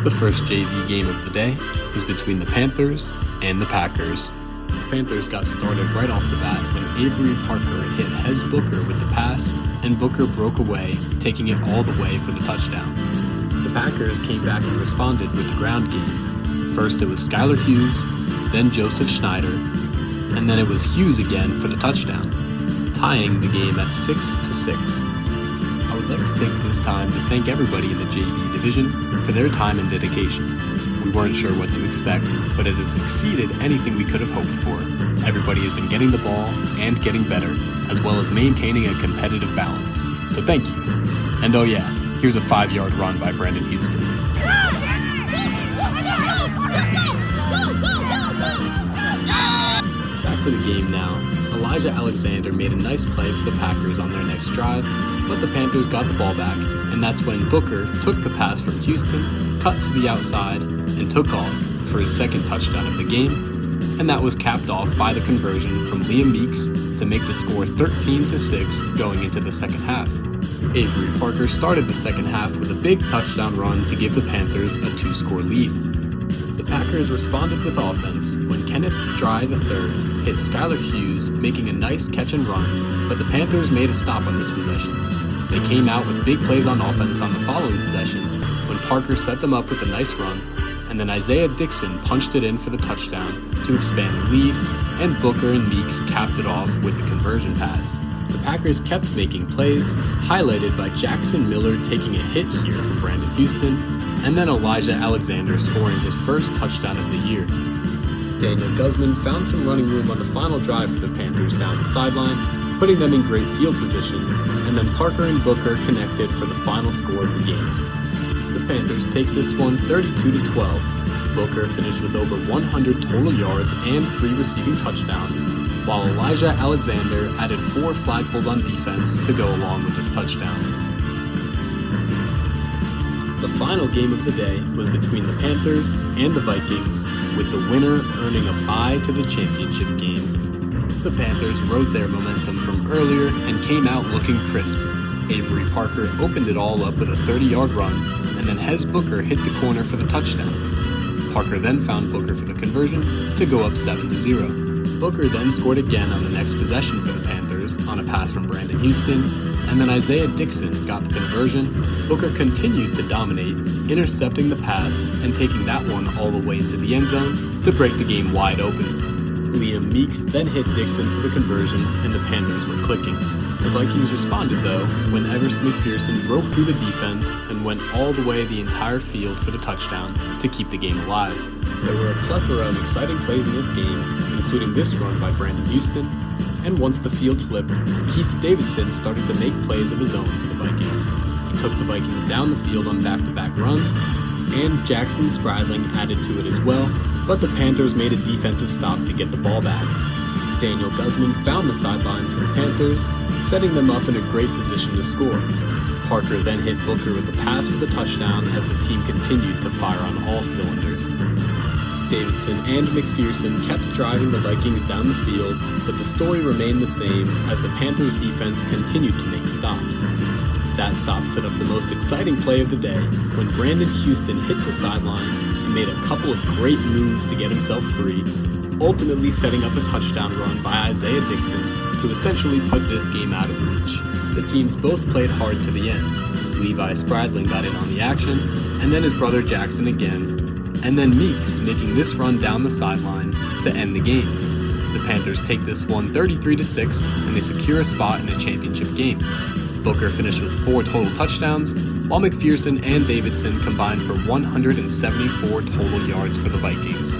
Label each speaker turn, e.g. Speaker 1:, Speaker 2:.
Speaker 1: The first JV game of the day was between the Panthers and the Packers. The Panthers got started right off the bat when Avery Parker hit Hez Booker with the pass, and Booker broke away, taking it all the way for the touchdown. The Packers came back and responded with the ground game. First it was Skylar Hughes, then Joseph Schneider, and then it was Hughes again for the touchdown, tying the game at 6-6. I would like to take this time to thank everybody in the JV division for their time and dedication. We weren't sure what to expect, but it has exceeded anything we could have hoped for. Everybody has been getting the ball and getting better, as well as maintaining a competitive balance. So thank you. And oh yeah, here's a 5-yard run by Brandon Houston. Back to the game now. Elijah Alexander made a nice play for the Packers on their next drive, but the Panthers got the ball back, and that's when Booker took the pass from Houston, cut to the outside, and took off for his second touchdown of the game, and that was capped off by the conversion from Liam Meeks to make the score 13-6 going into the second half. Avery Parker started the second half with a big touchdown run to give the Panthers a 2-score lead. The Packers responded with offense when Kenneth Dry III hit Skylar Hughes, making a nice catch and run, but the Panthers made a stop on this possession. They came out with big plays on offense on the following possession when Parker set them up with a nice run, and then Isaiah Dixon punched it in for the touchdown to expand the lead, and Booker and Meeks capped it off with the conversion pass. The Packers kept making plays, highlighted by Jackson Miller taking a hit here from Brandon Houston, and then Elijah Alexander scoring his first touchdown of the year. Daniel Guzman found some running room on the final drive for the Panthers down the sideline, putting them in great field position, and then Parker and Booker connected for the final score of the game. The Panthers take this one 32-12. Booker finished with over 100 total yards and 3 receiving touchdowns, while Elijah Alexander added 4 flagpoles on defense to go along with his touchdown. The final game of the day was between the Panthers and the Vikings, with the winner earning a bye to the championship game. The Panthers rode their momentum from earlier and came out looking crisp. Avery Parker opened it all up with a 30-yard run, and then Hez Booker hit the corner for the touchdown. Parker then found Booker for the conversion to go up 7-0. Booker then scored again on the next possession for the Panthers on a pass from Brandon Houston, and then Isaiah Dixon got the conversion. Booker continued to dominate, intercepting the pass and taking that one all the way into the end zone to break the game wide open. Liam Meeks then hit Dixon for the conversion, and the Panthers were clicking. The Vikings responded though when Everson McPherson broke through the defense and went all the way the entire field for the touchdown to keep the game alive. There were a plethora of exciting plays in this game, including this run by Brandon Houston, and once the field flipped, Keith Davidson started to make plays of his own for the Vikings. He took the Vikings down the field on back-to-back runs, and Jackson Spradling added to it as well, but the Panthers made a defensive stop to get the ball back. Daniel Guzman found the sideline for the Panthers, setting them up in a great position to score. Parker then hit Booker with the pass for the touchdown as the team continued to fire on all cylinders. Davidson and McPherson kept driving the Vikings down the field, but the story remained the same as the Panthers defense continued to make stops. That stop set up the most exciting play of the day when Brandon Houston hit the sideline and made a couple of great moves to get himself free, ultimately setting up a touchdown run by Isaiah Dixon to essentially put this game out of reach. The teams both played hard to the end. Levi Spradling got in on the action, and then his brother Jackson again, and then Meeks making this run down the sideline to end the game. The Panthers take this one 33-6, and they secure a spot in the championship game. Booker finished with 4 total touchdowns, while McPherson and Davidson combined for 174 total yards for the Vikings.